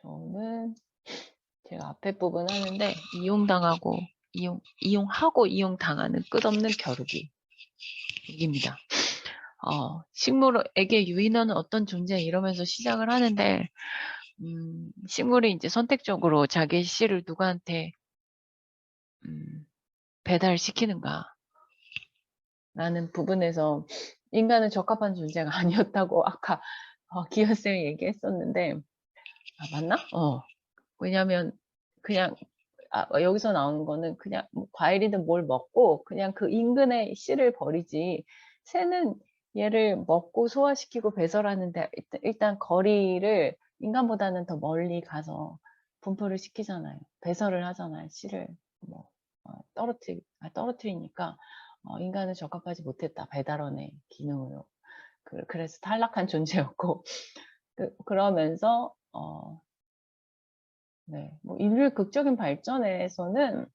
저는 제가 앞에 부분 하는데 이용당하고 이용하고 이용당하는 끝없는 겨루기 얘기입니다. 식물에게 유인원은 어떤 존재 이러면서 시작을 하는데 식물이 이제 선택적으로 자기의 씨를 누구한테 배달시키는가 라는 부분에서 인간은 적합한 존재가 아니었다고 아까 기현쌤이 얘기했었는데 맞나? 왜냐면 그냥 여기서 나오는 거는 그냥 뭐 과일이든 뭘 먹고 그냥 그 인근의 씨를 버리지 새는 얘를 먹고 소화시키고 배설하는데 일단 거리를 인간보다는 더 멀리 가서 분포를 시키잖아요. 배설을 하잖아요. 씨를 뭐 떨어뜨리니까 인간은 적합하지 못했다. 배달원의 기능으로. 그래서 탈락한 존재였고 그러면서 네, 뭐 인류의 극적인 발전에서는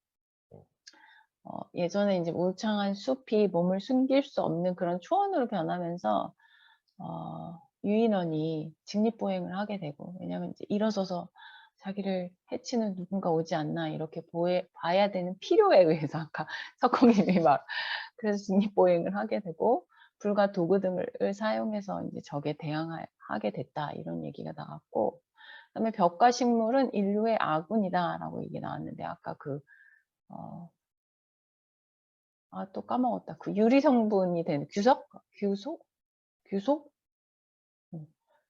예전에 이제 울창한 숲이 몸을 숨길 수 없는 그런 초원으로 변하면서 유인원이 직립보행을 하게 되고 왜냐하면 이제 일어서서 자기를 해치는 누군가 오지 않나 이렇게 봐야 되는 필요에 의해서 아까 석공님이 막 그래서 직립보행을 하게 되고 불과 도구 등을 사용해서 이제 적에 대항하게 됐다 이런 얘기가 나왔고 그다음에 벽과 식물은 인류의 아군이다라고 얘기 나왔는데 아까 또 까먹었다. 그 유리 성분이 되는 규속?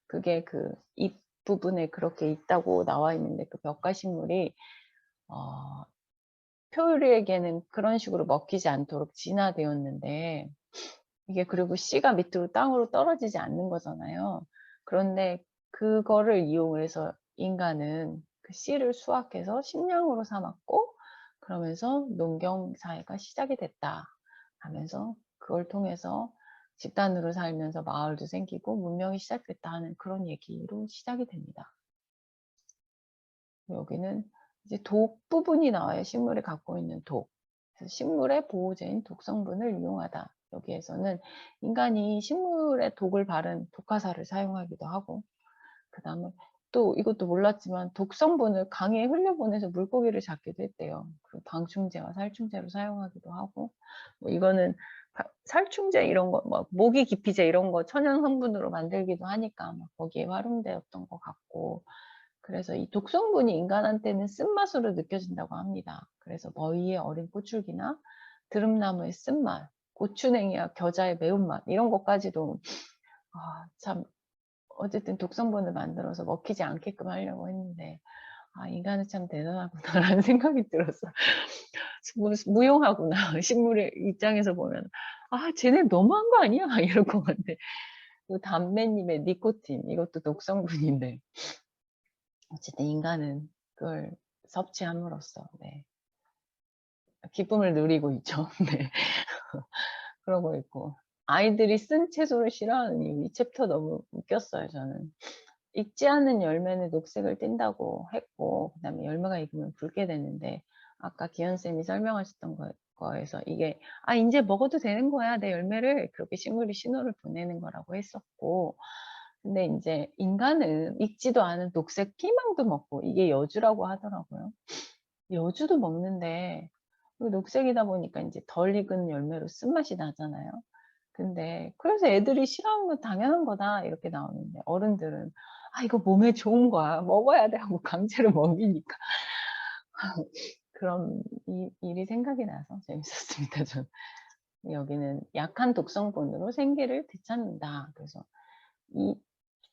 그게 그 잎 부분에 그렇게 있다고 나와 있는데 그 벽과 식물이 표류에게는 그런 식으로 먹히지 않도록 진화되었는데 이게 그리고 씨가 밑으로 땅으로 떨어지지 않는 거잖아요. 그런데 그거를 이용해서 인간은 그 씨를 수확해서 식량으로 삼았고 그러면서 농경 사회가 시작이 됐다 하면서 그걸 통해서 집단으로 살면서 마을도 생기고 문명이 시작됐다 하는 그런 얘기로 시작이 됩니다. 여기는 이제 독 부분이 나와요. 식물이 갖고 있는 독. 그래서 식물의 보호제인 독성분을 이용하다. 여기에서는 인간이 식물에 독을 바른 독화살을 사용하기도 하고 그 다음에 또 이것도 몰랐지만 독성분을 강에 흘려보내서 물고기를 잡기도 했대요. 그리고 방충제와 살충제로 사용하기도 하고 뭐 이거는 살충제 이런 거, 뭐 모기 기피제 이런 거 천연 성분으로 만들기도 하니까 막 거기에 활용되었던 것 같고 그래서 이 독성분이 인간한테는 쓴맛으로 느껴진다고 합니다. 그래서 머위의 어린 고출기나 드름나무의 쓴맛, 고추냉이와 겨자의 매운맛 이런 것까지도 참 어쨌든 독성분을 만들어서 먹히지 않게끔 하려고 했는데 인간은 참 대단하구나라는 생각이 들었어. 무용하구나. 식물의 입장에서 보면 쟤네 너무한 거 아니야? 이럴 것 같아. 그 담배님의 니코틴 이것도 독성분인데 어쨌든 인간은 그걸 섭취함으로써 네. 기쁨을 누리고 있죠. 네. 그러고 있고 아이들이 쓴 채소를 싫어하는 이유 이 챕터 너무 웃겼어요. 저는 익지 않은 열매는 녹색을 띈다고 했고 그 다음에 열매가 익으면 붉게 되는데 아까 기현쌤이 설명하셨던 거에서 이게 이제 먹어도 되는 거야 내 열매를 그렇게 식물이 신호를 보내는 거라고 했었고 근데 이제 인간은 익지도 않은 녹색 피망도 먹고 이게 여주라고 하더라고요. 여주도 먹는데 녹색이다 보니까 이제 덜 익은 열매로 쓴맛이 나잖아요. 근데 그래서 애들이 싫어하는 건 당연한 거다 이렇게 나오는데 어른들은 이거 몸에 좋은 거야 먹어야 돼 하고 강제로 먹이니까 그런 일이 생각이 나서 재밌었습니다. 전 여기는 약한 독성분으로 생기를 되찾는다. 그래서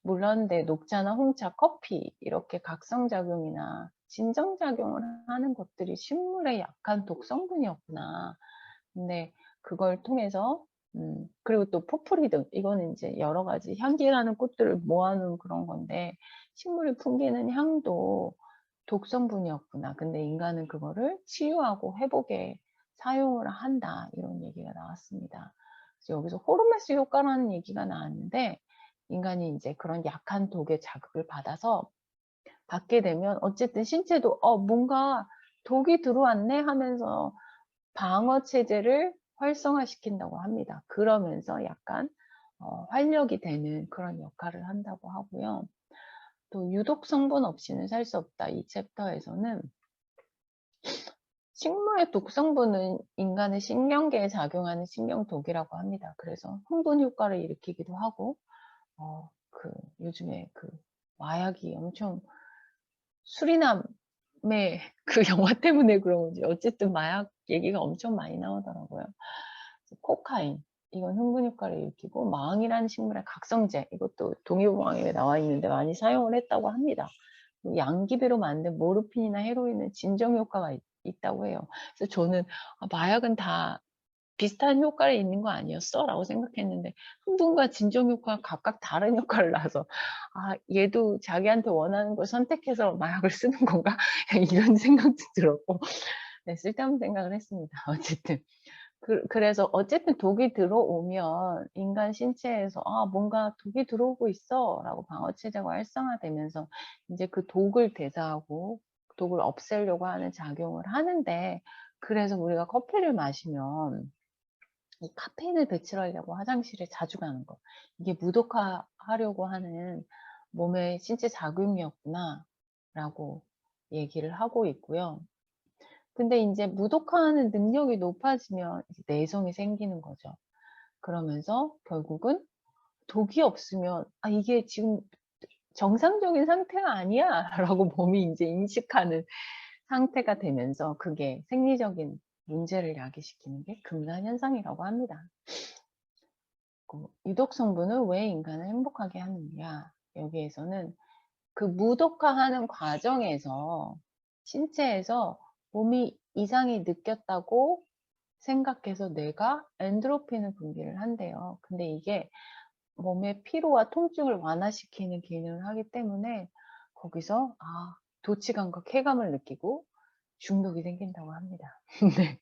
몰랐는데 녹차나 홍차, 커피 이렇게 각성작용이나 진정작용을 하는 것들이 식물의 약한 독성분이었구나. 근데 그걸 통해서 그리고 또 포프리 등 이거는 이제 여러 가지 향기나는 꽃들을 모아놓은 그런 건데 식물이 풍기는 향도 독성분이었구나. 근데 인간은 그거를 치유하고 회복에 사용을 한다. 이런 얘기가 나왔습니다. 그래서 여기서 호르메스 효과라는 얘기가 나왔는데 인간이 이제 그런 약한 독의 자극을 받아서 받게 되면 어쨌든 신체도 뭔가 독이 들어왔네 하면서 방어 체제를 활성화시킨다고 합니다. 그러면서 약간 활력이 되는 그런 역할을 한다고 하고요. 또 유독 성분 없이는 살 수 없다. 이 챕터에서는 식물의 독성분은 인간의 신경계에 작용하는 신경독이라고 합니다. 그래서 흥분 효과를 일으키기도 하고, 요즘에 마약이 엄청, 수리남의 그 영화 때문에 그런 건지, 어쨌든 마약 얘기가 엄청 많이 나오더라고요. 코카인, 이건 흥분 효과를 일으키고, 망이라는 식물의 각성제, 이것도 동의보감에 나와 있는데 많이 사용을 했다고 합니다. 양귀비로 만든 모르핀이나 헤로인은 진정 효과가 있다고 해요. 그래서 저는 마약은 다 비슷한 효과를 있는 거 아니었어? 라고 생각했는데 흥분과 진정 효과가 각각 다른 효과를 나서 얘도 자기한테 원하는 걸 선택해서 마약을 쓰는 건가? 이런 생각도 들었고 네, 쓸데없는 생각을 했습니다. 어쨌든 그래서 어쨌든 독이 들어오면 인간 신체에서 뭔가 독이 들어오고 있어 라고 방어체제가 활성화되면서 이제 그 독을 대사하고 독을 없애려고 하는 작용을 하는데, 그래서 우리가 커피를 마시면 이 카페인을 배출하려고 화장실에 자주 가는 거, 이게 무독화하려고 하는 몸의 신체 작용이었구나 라고 얘기를 하고 있고요. 근데 이제 무독화하는 능력이 높아지면 이제 내성이 생기는 거죠. 그러면서 결국은 독이 없으면 이게 지금 정상적인 상태가 아니야 라고 몸이 이제 인식하는 상태가 되면서 그게 생리적인 문제를 야기시키는 게 금단현상이라고 합니다. 유독 성분은 왜 인간을 행복하게 하느냐, 여기에서는 그 무독화하는 과정에서 신체에서 몸이 이상이 느꼈다고 생각해서 뇌가 엔도르핀을 분비를 한대요. 근데 이게 몸의 피로와 통증을 완화시키는 기능을 하기 때문에 거기서 도치감과 쾌감을 느끼고 중독이 생긴다고 합니다. 네.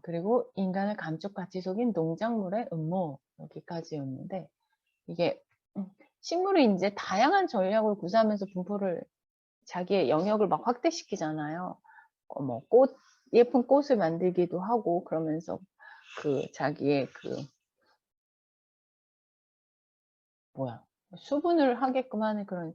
그리고 인간을 감쪽같이 속인 농작물의 음모, 여기까지였는데 이게 식물이 이제 다양한 전략을 구사하면서 분포를 자기의 영역을 막 확대시키잖아요. 예쁜 꽃을 만들기도 하고 그러면서 자기의 수분을 하게끔 하는 그런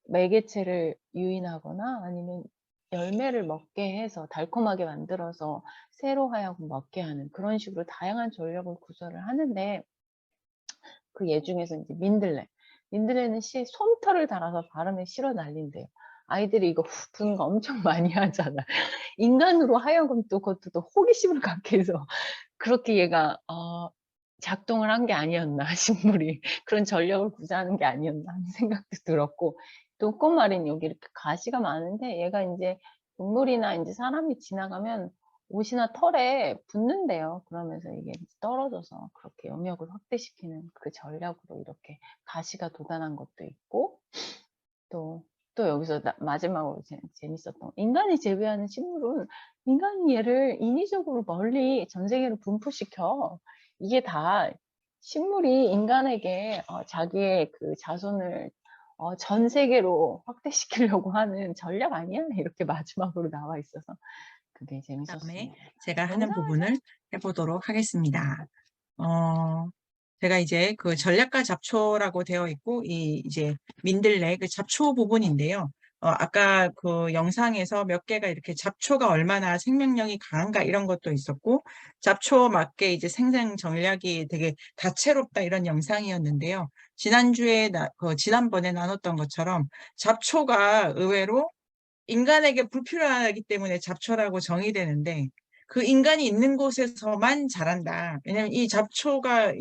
매개체를 유인하거나 아니면 열매를 먹게 해서 달콤하게 만들어서 새로 하여금 먹게 하는 그런 식으로 다양한 전략을 구사를 하는데, 그 예 중에서 이제 민들레는 솜털을 달아서 바람에 실어 날린대요. 아이들이 이거 부는 거 엄청 많이 하잖아. 인간으로 하여금 또 그것도 또 호기심을 갖게 해서 그렇게 얘가 작동을 한 게 아니었나, 식물이 그런 전략을 구사하는 게 아니었나 하는 생각도 들었고, 또 꽃말인 여기 이렇게 가시가 많은데 얘가 이제 동물이나 이제 사람이 지나가면 옷이나 털에 붙는데요. 그러면서 이게 떨어져서 그렇게 영역을 확대시키는 그 전략으로 이렇게 가시가 돋아난 것도 있고, 또 여기서 마지막으로 재밌었던 거, 인간이 재배하는 식물은 인간이 얘를 인위적으로 멀리 전 세계로 분포시켜. 이게 다 식물이 인간에게 자기의 그 자손을 전 세계로 확대시키려고 하는 전략 아니야? 이렇게 마지막으로 나와 있어서 그게 그다음에 재밌었습니다. 제가 하는 영상을 부분을 해보도록 하겠습니다. 제가 이제 그 전략과 잡초라고 되어 있고, 이제 민들레 그 잡초 부분인데요. 아까 그 영상에서 몇 개가 이렇게 잡초가 얼마나 생명력이 강한가 이런 것도 있었고, 잡초 맞게 이제 생장 전략이 되게 다채롭다 이런 영상이었는데요. 지난번에 나눴던 것처럼 잡초가 의외로 인간에게 불필요하기 때문에 잡초라고 정의되는데, 그 인간이 있는 곳에서만 자란다. 왜냐면 이 잡초가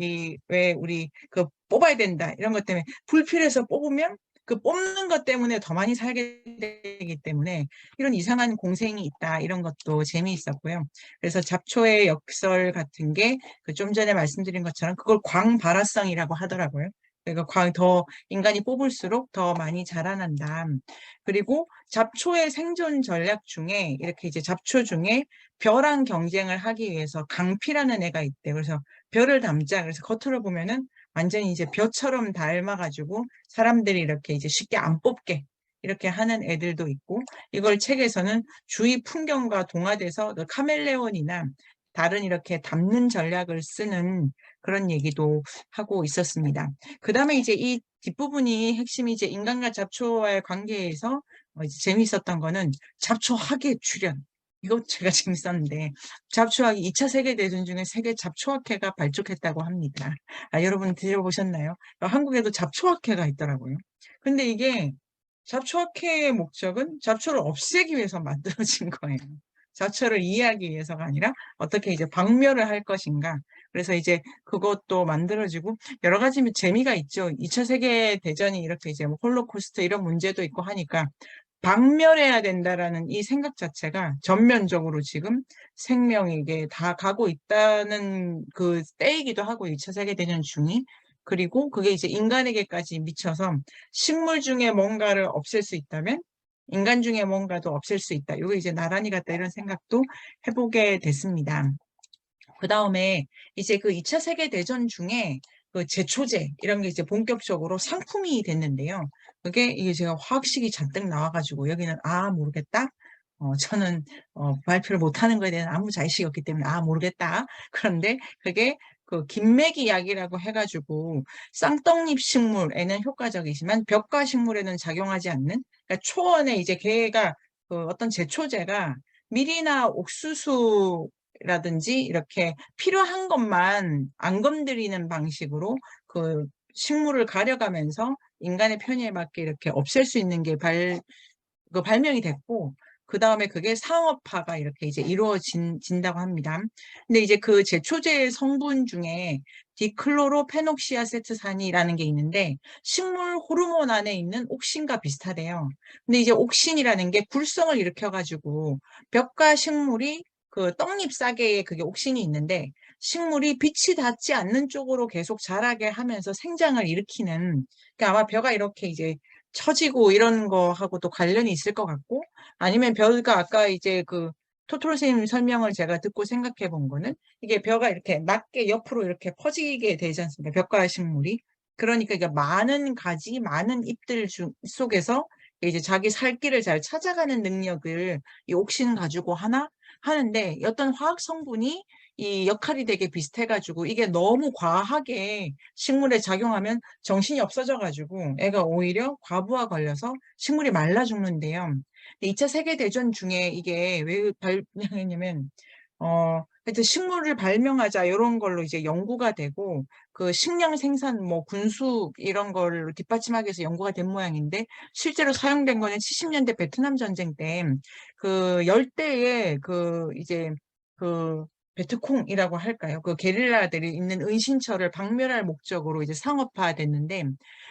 왜 우리 그 뽑아야 된다 이런 것 때문에 불필요해서 뽑으면 그 뽑는 것 때문에 더 많이 살게 되기 때문에 이런 이상한 공생이 있다 이런 것도 재미있었고요. 그래서 잡초의 역설 같은 게 그 좀 전에 말씀드린 것처럼 그걸 광발화성이라고 하더라고요. 그러니까 더 인간이 뽑을수록 더 많이 자라난다. 그리고 잡초의 생존 전략 중에 이렇게 이제 잡초 중에 벼랑 경쟁을 하기 위해서 강피라는 애가 있대. 그래서 벼를 담자. 그래서 겉으로 보면은 완전히 이제 벼처럼 닮아가지고 사람들이 이렇게 이제 쉽게 안 뽑게 이렇게 하는 애들도 있고, 이걸 책에서는 주위 풍경과 동화돼서 그 카멜레온이나 다른 이렇게 담는 전략을 쓰는 그런 얘기도 하고 있었습니다. 그 다음에 이제 이 뒷부분이 핵심이 이제 인간과 잡초와의 관계에서 이제 재미있었던 거는 잡초학의 출현. 이거 제가 재밌었는데 잡초학이 2차 세계대전 중에 세계 잡초학회가 발족했다고 합니다. 여러분 들어보셨나요? 한국에도 잡초학회가 있더라고요. 근데 이게 잡초학회의 목적은 잡초를 없애기 위해서 만들어진 거예요. 잡초를 이해하기 위해서가 아니라 어떻게 이제 박멸을 할 것인가. 그래서 이제 그것도 만들어지고 여러 가지 재미가 있죠. 2차 세계대전이 이렇게 이제 뭐 홀로코스트 이런 문제도 있고 하니까 박멸해야 된다라는 이 생각 자체가 전면적으로 지금 생명에게 다 가고 있다는 그 때이기도 하고 2차 세계대전 중이 그리고 그게 이제 인간에게까지 미쳐서 식물 중에 뭔가를 없앨 수 있다면 인간 중에 뭔가도 없앨 수 있다. 이거 이제 나란히 같다 이런 생각도 해보게 됐습니다. 그 다음에 이제 그 2차 세계대전 중에 그 제초제 이런 게 이제 본격적으로 상품이 됐는데요. 그게 이게 제가 화학식이 잔뜩 나와가지고 여기는 모르겠다. 저는 발표를 못하는 거에 대한 아무 자의식이 없기 때문에 모르겠다. 그런데 그게 그 김매기 약이라고 해가지고 쌍떡잎 식물에는 효과적이지만 벽과 식물에는 작용하지 않는 그러니까 초원에 이제 걔가 그 어떤 제초제가 밀이나 옥수수 라든지 이렇게 필요한 것만 안 건드리는 방식으로 그 식물을 가려가면서 인간의 편의에 맞게 이렇게 없앨 수 있는 게 발명이 됐고 그 다음에 그게 상업화가 이렇게 이제 이루어진다고 합니다. 근데 이제 그 제초제의 성분 중에 디클로로페녹시아세트산이라는 게 있는데 식물 호르몬 안에 있는 옥신과 비슷하대요. 근데 이제 옥신이라는 게 굴성을 일으켜가지고 벽과 식물이 그 떡잎 사계에 그게 옥신이 있는데 식물이 빛이 닿지 않는 쪽으로 계속 자라게 하면서 생장을 일으키는 그러니까 아마 벼가 이렇게 이제 처지고 이런 거하고도 관련이 있을 것 같고 아니면 벼가 아까 이제 그 토토로 선생님 설명을 제가 듣고 생각해 본 거는 이게 벼가 이렇게 낮게 옆으로 이렇게 퍼지게 되지 않습니까? 벽과 식물이. 그러니까 이게 많은 가지, 많은 잎들 속에서 이제 자기 살 길을 잘 찾아가는 능력을 이 옥신 가지고 하는데 어떤 화학 성분이 이 역할이 되게 비슷해가지고 이게 너무 과하게 식물에 작용하면 정신이 없어져가지고 애가 오히려 과부하 걸려서 식물이 말라 죽는데요. 2차 세계대전 중에 이게 왜 발명했냐면 하여튼 식물을 발명하자 이런 걸로 이제 연구가 되고 그 식량 생산 뭐 군수 이런 걸로 뒷받침하기 위해서 연구가 된 모양인데 실제로 사용된 거는 70년대 베트남 전쟁 때 그 열대에 그 이제 그 베트콩이라고 할까요? 그 게릴라들이 있는 은신처를 박멸할 목적으로 이제 상업화됐는데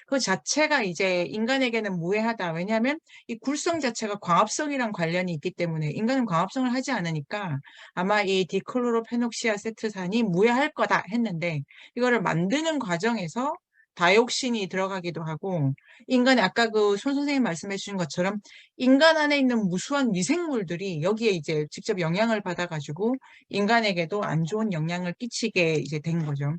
그 자체가 이제 인간에게는 무해하다. 왜냐하면 이 굴성 자체가 광합성이랑 관련이 있기 때문에 인간은 광합성을 하지 않으니까 아마 이 디클로로페녹시아세트산이 무해할 거다 했는데 이거를 만드는 과정에서 다이옥신이 들어가기도 하고 인간의 아까 그 손 선생님 말씀해 주신 것처럼 인간 안에 있는 무수한 미생물들이 여기에 이제 직접 영향을 받아가지고 인간에게도 안 좋은 영향을 끼치게 이제 된 거죠.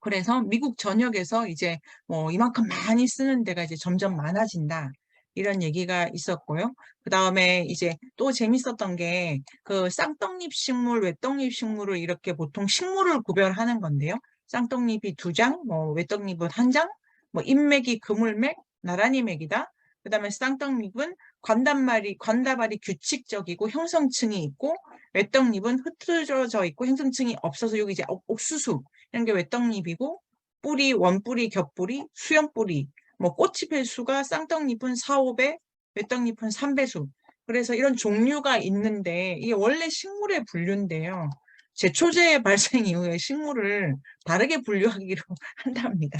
그래서 미국 전역에서 이제 뭐 이만큼 많이 쓰는 데가 이제 점점 많아진다. 이런 얘기가 있었고요. 그 다음에 이제 또 재밌었던 게 그 쌍떡잎 식물, 외떡잎 식물을 이렇게 보통 식물을 구별하는 건데요. 쌍떡잎이 2장, 뭐 외떡잎은 1장, 뭐 잎맥이 그물맥, 나란히 맥이다. 그 다음에 쌍떡잎은 관다발이 규칙적이고 형성층이 있고 외떡잎은 흐트러져 있고 형성층이 없어서 여기 이제 옥수수 이런 게 외떡잎이고 뿌리, 원뿌리, 겹뿌리, 수염뿌리 뭐 꽃이 필 수가 쌍떡잎은 4, 5배, 외떡잎은 3배수 그래서 이런 종류가 있는데 이게 원래 식물의 분류인데요. 제초제 발생 이후에 식물을 다르게 분류하기로 한답니다.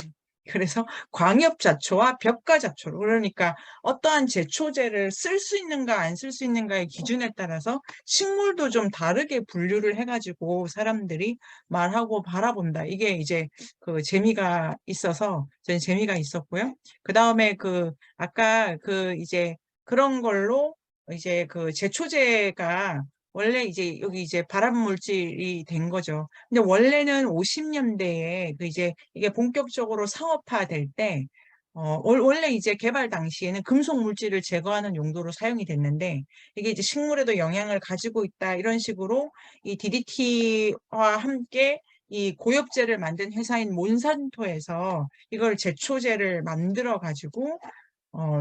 그래서 광엽잡초와 벽과잡초로 그러니까 어떠한 제초제를 쓸 수 있는가 안 쓸 수 있는가의 기준에 따라서 식물도 좀 다르게 분류를 해가지고 사람들이 말하고 바라본다. 이게 이제 그 재미가 있어서 저는 재미가 있었고요. 그 다음에 그 아까 그 이제 그런 걸로 이제 그 제초제가 원래 이제 여기 이제 발암 물질이 된 거죠. 근데 원래는 50년대에 그 이제 이게 본격적으로 상업화될 때 원래 이제 개발 당시에는 금속 물질을 제거하는 용도로 사용이 됐는데 이게 이제 식물에도 영향을 가지고 있다 이런 식으로 이 DDT와 함께 이 고엽제를 만든 회사인 몬산토에서 이걸 제초제를 만들어 가지고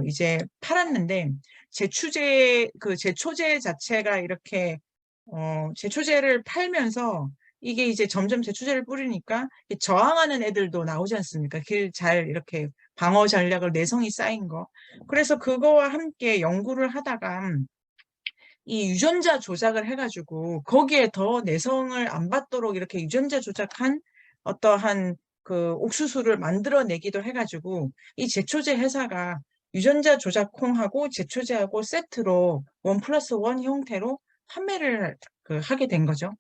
이제 팔았는데 제초제 자체가 이렇게 제초제를 팔면서 이게 이제 점점 제초제를 뿌리니까 저항하는 애들도 나오지 않습니까? 길 잘 이렇게 방어 전략을 내성이 쌓인 거. 그래서 그거와 함께 연구를 하다가 이 유전자 조작을 해가지고 거기에 더 내성을 안 받도록 이렇게 유전자 조작한 어떠한 그 옥수수를 만들어내기도 해가지고 이 제초제 회사가 유전자 조작콩하고 제초제하고 세트로 1+1 형태로 판매를 하게 된 거죠.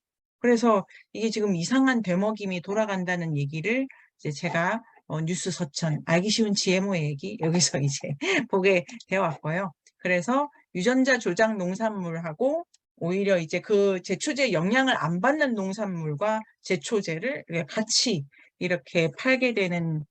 그래서 이게 지금 이상한 되먹임이 돌아간다는 얘기를 이제 제가 뉴스 서천 알기 쉬운 GMO의 얘기 여기서 이제 보게 되어 왔고요. 그래서 유전자 조작 농산물하고 오히려 이제 그 제초제 영향을 안 받는 농산물과 제초제를 이렇게 같이 이렇게 팔게 되는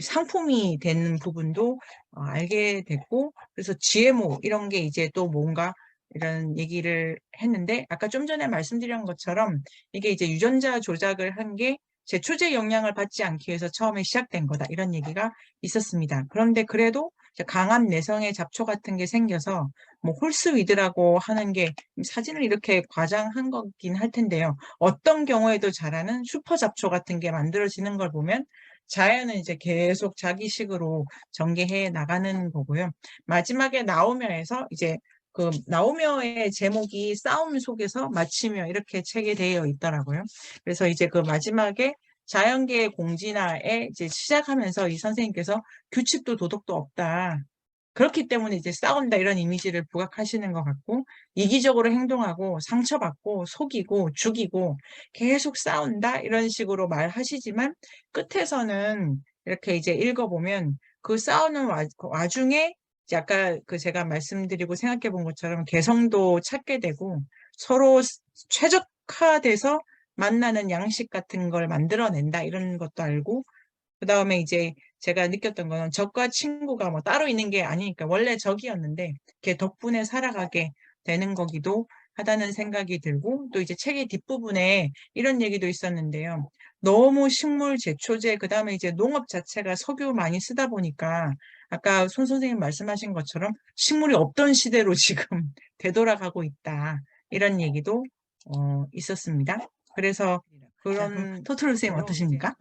상품이 되는 부분도 알게 됐고, 그래서 GMO 이런 게 이제 또 뭔가 이런 얘기를 했는데, 아까 좀 전에 말씀드린 것처럼 이게 이제 유전자 조작을 한 게 제초제 영향을 받지 않기 위해서 처음에 시작된 거다 이런 얘기가 있었습니다. 그런데 그래도 이제 강한 내성의 잡초 같은 게 생겨서 뭐 홀스위드라고 하는 게 사진을 이렇게 과장한 거긴 할 텐데요. 어떤 경우에도 자라는 슈퍼 잡초 같은 게 만들어지는 걸 보면 자연은 이제 계속 자기식으로 전개해 나가는 거고요. 마지막에 나오며에서 이제 그 나오며의 제목이 싸움 속에서 마치며 이렇게 책에 되어 있더라고요. 그래서 이제 그 마지막에 자연계의 공진화에 이제 시작하면서 이 선생님께서 규칙도 도덕도 없다. 그렇기 때문에 이제 싸운다 이런 이미지를 부각하시는 것 같고, 이기적으로 행동하고 상처받고 속이고 죽이고 계속 싸운다 이런 식으로 말하시지만 끝에서는 이렇게 이제 읽어보면 그 싸우는 그 와중에 이제 아까 그 제가 말씀드리고 생각해 본 것처럼 개성도 찾게 되고 서로 최적화돼서 만나는 양식 같은 걸 만들어낸다 이런 것도 알고, 그 다음에 이제 제가 느꼈던 거는 적과 친구가 뭐 따로 있는 게 아니니까 원래 적이었는데 걔 덕분에 살아가게 되는 거기도 하다는 생각이 들고, 또 이제 책의 뒷부분에 이런 얘기도 있었는데요. 너무 식물 제초제, 그 다음에 이제 농업 자체가 석유 많이 쓰다 보니까 아까 손 선생님 말씀하신 것처럼 식물이 없던 시대로 지금 되돌아가고 있다. 이런 얘기도 있었습니다. 그래서 그런 토토로 선생님 어떠십니까?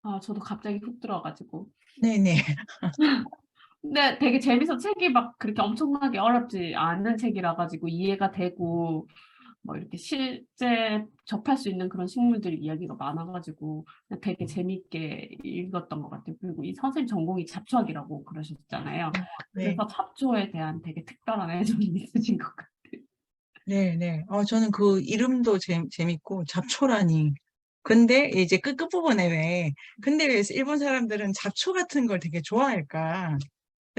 아, 저도 갑자기 훅 들어가지고. 네네. 근데 되게 재밌어. 책이 막 그렇게 엄청나게 어렵지 않은 책이라 가지고 이해가 되고, 뭐 이렇게 실제 접할 수 있는 그런 식물들 이야기가 많아 가지고 되게 재밌게 읽었던 것 같아요. 그리고 이 선생님 전공이 잡초학이라고 그러셨잖아요. 네. 그래서 잡초에 대한 되게 특별한 애정이 있으신 것 같아요. 네네. 저는 그 이름도 재밌고, 잡초라니. 근데 이제 끝부분에 근데 왜 일본 사람들은 잡초 같은 걸 되게 좋아할까?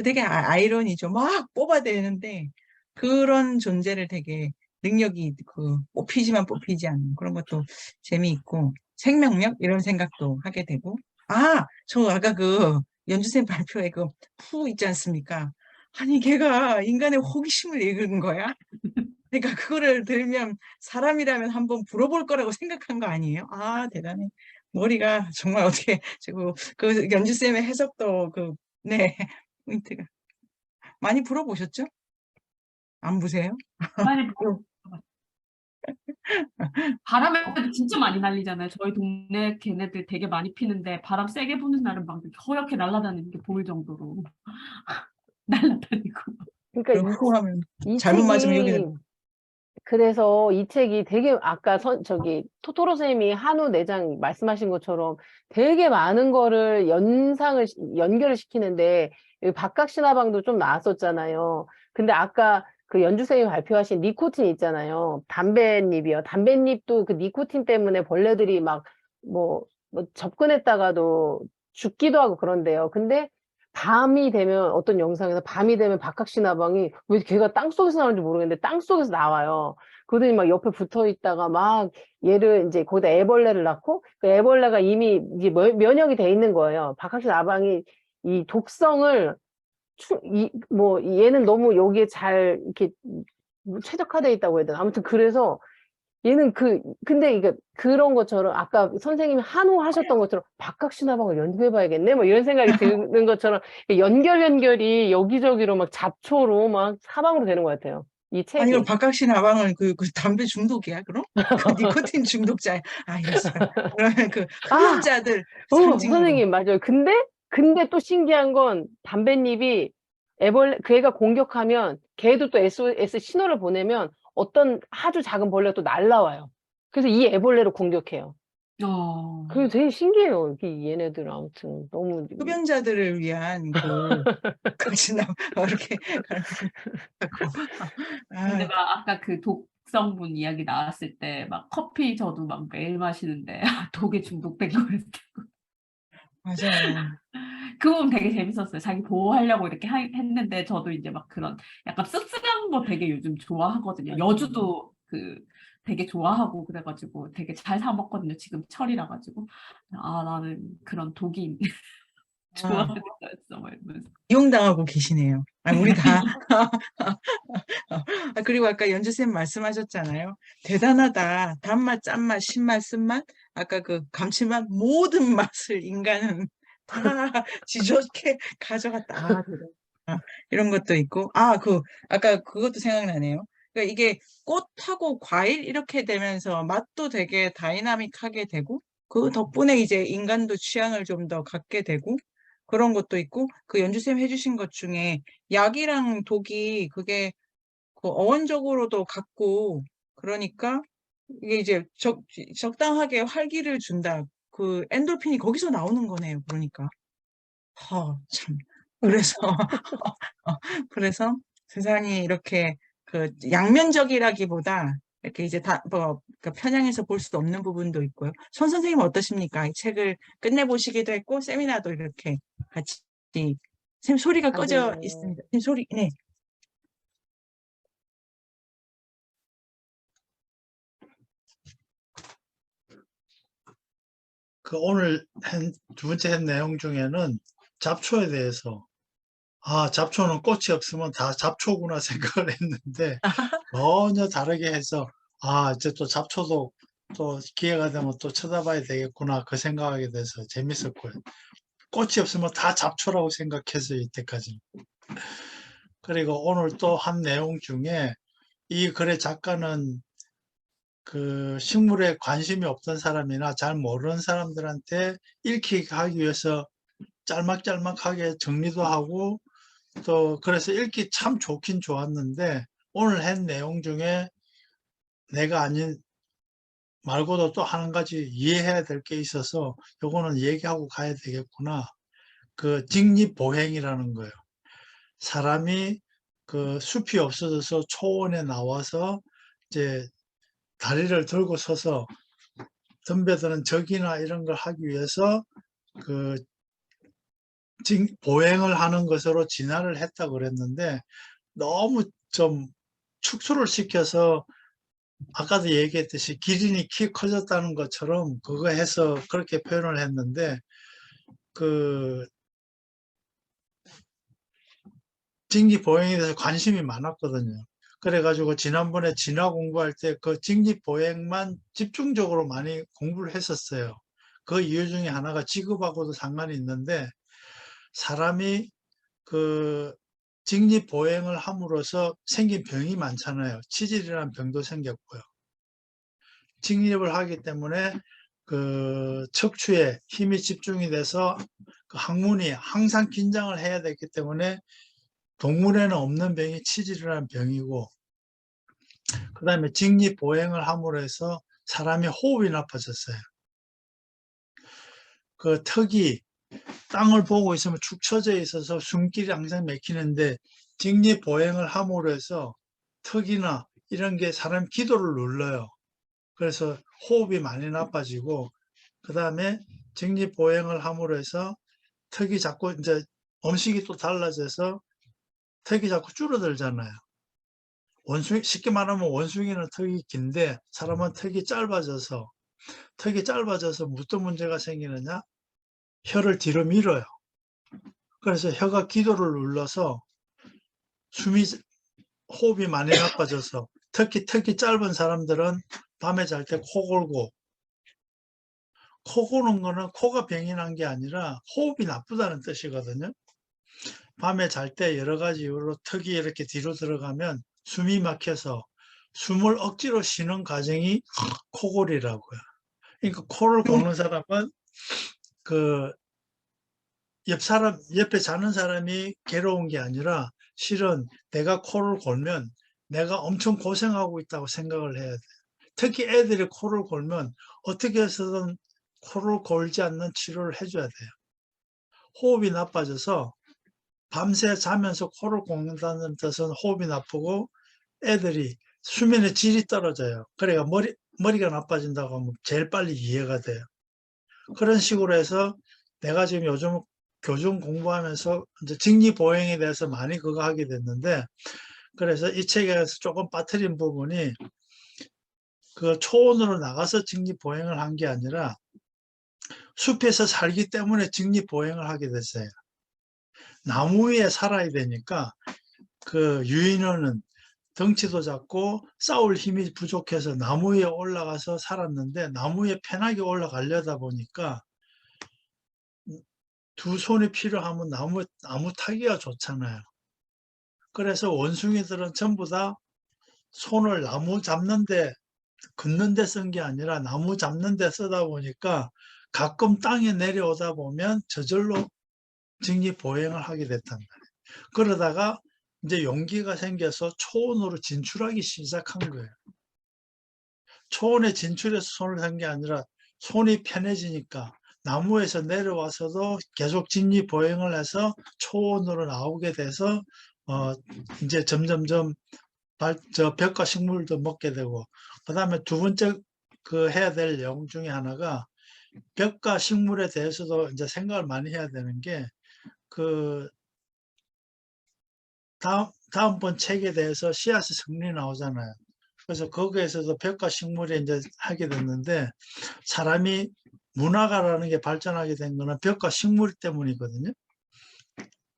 되게 아이러니죠. 막 뽑아대는데, 그런 존재를 되게 능력이 뽑히지만 뽑히지 않는 그런 것도 재미있고, 생명력? 이런 생각도 하게 되고. 저 아까 연주생 발표회 푸 있지 않습니까? 아니, 걔가 인간의 호기심을 읽은 거야? 그러니까 그거를 들으면 사람이라면 한번 물어볼 거라고 생각한 거 아니에요? 대단해. 머리가 정말 어떻게, 그 연주쌤의 해석도 네, 포인트가. 많이 불어보셨죠? 안 보세요? 많이 바람에도 진짜 많이 날리잖아요. 저희 동네 걔네들 되게 많이 피는데 바람 세게 부는 날은 막 이렇게 허옇게 날아다니는 게 보일 정도로 날아다니고. 그러니까 후 하면 이 잘못 맞으면 여기 책이 그래서 이 책이 되게 아까 토토로 쌤이 한우 내장 말씀하신 것처럼 되게 많은 거를 연결을 시키는데 여기 박각신화방도 좀 나왔었잖아요. 근데 아까 그 연주생이 발표하신 니코틴 있잖아요. 담뱃잎이요. 담뱃잎도 그 니코틴 때문에 벌레들이 막 뭐 접근했다가도 죽기도 하고 그런데요. 근데 밤이 되면 어떤 영상에서 밤이 되면 박학신화방이 왜 걔가 땅속에서 나오는지 모르겠는데 땅속에서 나와요. 그러더니 막 옆에 붙어 있다가 막 얘를 이제 거기다 애벌레를 낳고 그 애벌레가 이미 이제 면역이 돼 있는 거예요. 박학신화방이 이 독성을 얘는 너무 여기에 잘 이렇게 최적화돼 있다고 해야 되나? 아무튼 그래서 얘는 근데 이게 그런 것처럼 아까 선생님이 한호 하셨던 것처럼 박학신화방을 연구해봐야겠네? 뭐 이런 생각이 드는 것처럼 연결이 여기저기로 막 잡초로 막 사방으로 되는 것 같아요. 이 아니, 그럼 책이. 박학신 아방은 그 담배 중독이야, 그럼? 그 니코틴 중독자야. 아, 이랬어. 그러면 그 아! 흡연자들 상징으로. 선생님, 맞아요. 근데 또 신기한 건 담뱃잎이 그 애가 공격하면 걔도 또 SOS 신호를 보내면 어떤 아주 작은 벌레가 또 날라와요. 그래서 이 애벌레를 공격해요. 그게 되게 신기해요. 얘네들 아무튼 너무 흡연자들을 위한 진압, 이렇게. 근데 아, 막 아까 그 독성분 이야기 나왔을 때 막 커피 저도 막 매일 마시는데 독에 중독된 거였어요. 맞아요. 그 부분 되게 재밌었어요. 자기 보호하려고 이렇게 했는데 저도 이제 막 그런 약간 씁쓸한 거 되게 요즘 좋아하거든요. 맞아요. 여주도 되게 좋아하고 그래가지고 되게 잘 사 먹거든요. 지금 철이라 가지고 아 나는 그런 독이 좋아하는 거였어. 막 이러면서. 이용당하고 계시네요. 아, 우리 다. 그리고 아까 연주쌤 말씀하셨잖아요. 대단하다. 단맛, 짠맛, 신맛, 쓴맛, 아까 그 감칠맛, 모든 맛을 인간은 다 지좋게 가져갔다. 아, 대단하다. 이런 것도 있고. 아까 그것도 생각나네요. 그러니까 이게 꽃하고 과일 이렇게 되면서 맛도 되게 다이나믹하게 되고, 그 덕분에 이제 인간도 취향을 좀 더 갖게 되고, 그런 것도 있고, 그 연주쌤 해주신 것 중에 약이랑 독이 그게 그 어원적으로도 같고, 그러니까 이게 이제 적당하게 활기를 준다. 그 엔돌핀이 거기서 나오는 거네요. 그러니까. 참. 그래서, 그래서 세상이 이렇게 그 양면적이라기보다 이렇게 이제 그 편향해서 볼 수 없는 부분도 있고요. 손 선생님은 어떠십니까? 이 책을 끝내보시기도 했고, 세미나도 이렇게 같이. 선생님 소리가 꺼져 네. 있습니다. 선생님 소리, 네. 그 오늘 두 번째 한 내용 중에는 잡초에 대해서, 잡초는 꽃이 없으면 다 잡초구나 생각을 했는데 전혀 다르게 해서, 이제 또 잡초도 또 기회가 되면 또 쳐다봐야 되겠구나 그 생각하게 돼서 재밌었고요. 꽃이 없으면 다 잡초라고 생각해서 이때까지. 그리고 오늘 또 한 내용 중에 이 글의 작가는 그 식물에 관심이 없던 사람이나 잘 모르는 사람들한테 읽히게 하기 위해서 짤막짤막하게 정리도 하고, 또 그래서 읽기 참 좋긴 좋았는데 오늘 한 내용 중에 내가 아닌 말고도 또 한 가지 이해해야 될 게 있어서 요거는 얘기하고 가야 되겠구나. 그 직립보행이라는 거예요. 사람이 그 숲이 없어져서 초원에 나와서 이제 다리를 들고 서서 덤벼드는 적이나 이런 걸 하기 위해서 그 보행을 하는 것으로 진화를 했다고 그랬는데, 너무 좀 축소를 시켜서 아까도 얘기했듯이 기린이 키 커졌다는 것처럼 그거 해서 그렇게 표현을 했는데, 그 직립보행에 대해서 관심이 많았거든요. 그래가지고 지난번에 진화 공부할 때 그 직립보행만 집중적으로 많이 공부를 했었어요. 그 이유 중에 하나가 직업하고도 상관이 있는데, 사람이 그 직립보행을 함으로써 생긴 병이 많잖아요. 치질이라는 병도 생겼고요. 직립을 하기 때문에 그 척추에 힘이 집중이 돼서 그 항문이 항상 긴장을 해야 되기 때문에 동물에는 없는 병이 치질이라는 병이고, 그 다음에 직립보행을 함으로 해서 사람이 호흡이 나빠졌어요. 그 턱이 땅을 보고 있으면 축 처져 있어서 숨길이 항상 막히는데, 직립보행을 함으로 해서 턱이나 이런 게 사람 기도를 눌러요. 그래서 호흡이 많이 나빠지고, 그 다음에 직립보행을 함으로 해서 턱이 자꾸 이제 음식이 또 달라져서 턱이 자꾸 줄어들잖아요. 쉽게 말하면 원숭이는 턱이 긴데 사람은 턱이 짧아져서 무슨 문제가 생기느냐? 혀를 뒤로 밀어요. 그래서 혀가 기도를 눌러서 호흡이 많이 나빠져서, 특히 턱이 짧은 사람들은 밤에 잘 때 코 골고, 코 고는 거는 코가 병이 난 게 아니라 호흡이 나쁘다는 뜻이거든요. 밤에 잘 때 여러 가지 이유로 턱이 이렇게 뒤로 들어가면 숨이 막혀서 숨을 억지로 쉬는 과정이 코골이라고요. 그러니까 코를 고는 사람은 그 옆에 자는 사람이 괴로운 게 아니라 실은 내가 코를 골면 내가 엄청 고생하고 있다고 생각을 해야 돼요. 특히 애들이 코를 골면 어떻게 해서든 코를 골지 않는 치료를 해줘야 돼요. 호흡이 나빠져서 밤새 자면서 코를 곤다는 뜻은 호흡이 나쁘고 애들이 수면의 질이 떨어져요. 그러니까 머리가 나빠진다고 하면 제일 빨리 이해가 돼요. 그런 식으로 해서 내가 지금 요즘 교정 공부하면서 이제 직립보행에 대해서 많이 그거 하게 됐는데, 그래서 이 책에서 조금 빠뜨린 부분이 그 초원으로 나가서 직립보행을 한 게 아니라 숲에서 살기 때문에 직립보행을 하게 됐어요. 나무 위에 살아야 되니까 그 유인원은 덩치도 작고 싸울 힘이 부족해서 나무 위에 올라가서 살았는데, 나무 위에 편하게 올라가려다 보니까 두 손이 필요하면 나무 타기가 좋잖아요. 그래서 원숭이들은 전부 다 손을 나무 잡는데, 긋는데 쓴 게 아니라 나무 잡는데 쓰다 보니까 가끔 땅에 내려오다 보면 저절로 직립보행을 하게 됐단 말이에요. 그러다가 이제 용기가 생겨서 초원으로 진출하기 시작한 거예요. 초원에 진출해서 손을 댄 게 아니라 손이 편해지니까 나무에서 내려와서도 계속 직립보행을 해서 초원으로 나오게 돼서 이제 점점점 벽과 식물도 먹게 되고, 그다음에 두 번째 그 해야 될 내용 중에 하나가 벽과 식물에 대해서도 이제 생각을 많이 해야 되는 게, 그 다음번 책에 대해서 씨앗의 성리 나오잖아요. 그래서 거기에서도 벽과 식물에 이제 하게 됐는데, 사람이 문화가라는 게 발전하게 된 거는 벽과 식물 때문이거든요.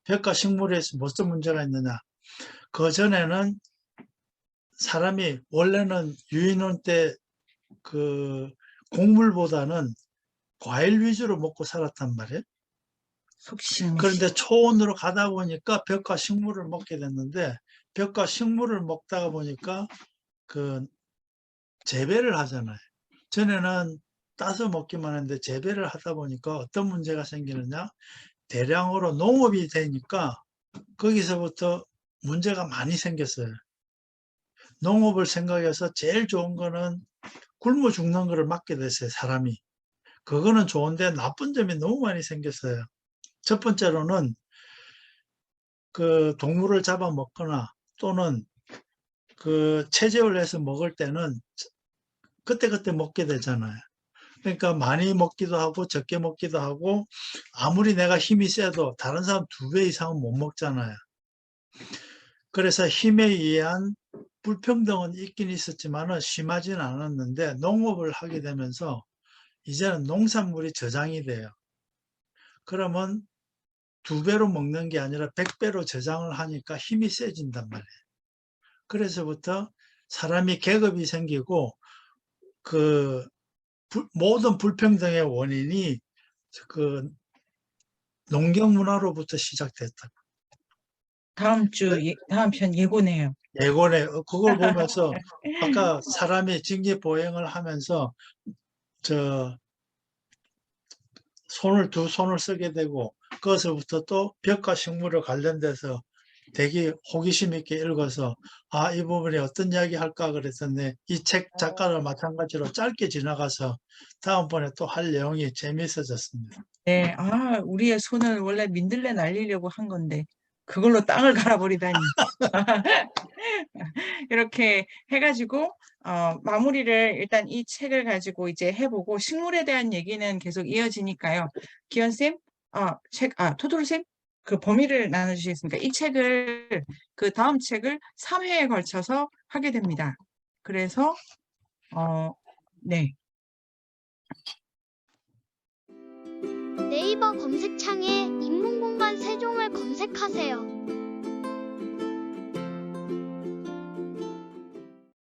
벽과 식물에서 무슨 문제가 있느냐. 그 전에는 사람이 원래는 유인원 때 그 곡물보다는 과일 위주로 먹고 살았단 말이에요. 속심이. 그런데 초원으로 가다 보니까 벽과 식물을 먹게 됐는데, 벽과 식물을 먹다가 보니까 그 재배를 하잖아요. 전에는 따서 먹기만 했는데 재배를 하다 보니까 어떤 문제가 생기느냐. 대량으로 농업이 되니까 거기서부터 문제가 많이 생겼어요. 농업을 생각해서 제일 좋은 거는 굶어 죽는 거를 막게 됐어요, 사람이. 그거는 좋은데 나쁜 점이 너무 많이 생겼어요. 첫 번째로는 그 동물을 잡아 먹거나 또는 그 체제를 해서 먹을 때는 그때그때 먹게 되잖아요. 그러니까 많이 먹기도 하고 적게 먹기도 하고, 아무리 내가 힘이 세도 다른 사람 2배 이상은 못 먹잖아요. 그래서 힘에 의한 불평등은 있긴 있었지만은 심하지는 않았는데, 농업을 하게 되면서 이제는 농산물이 저장이 돼요. 그러면 2배로 먹는 게 아니라 100배로 저장을 하니까 힘이 세진단 말이에요. 그래서부터 사람이 계급이 생기고, 그 모든 불평등의 원인이 그 농경 문화로부터 시작됐다. 다음 편 예고네요. 예고네. 그걸 보면서 아까 사람이 직립보행을 하면서 두 손을 쓰게 되고, 그것부터 또 벽과 식물을 관련돼서 되게 호기심 있게 읽어서, 이 부분에 어떤 이야기 할까 그랬더니 이 책 작가를 마찬가지로 짧게 지나가서 다음번에 또 할 내용이 재미있어졌습니다. 네, 우리의 손을 원래 민들레 날리려고 한 건데 그걸로 땅을 갈아버리다니. 이렇게 해가지고 마무리를 일단 이 책을 가지고 이제 해보고, 식물에 대한 얘기는 계속 이어지니까요. 기현쌤, 토토로쌤, 그 범위를 나눠주시겠습니까? 이 책을, 그 다음 책을 3회에 걸쳐서 하게 됩니다. 그래서 네. 네이버 검색창에 인문공간 세종을 검색하세요.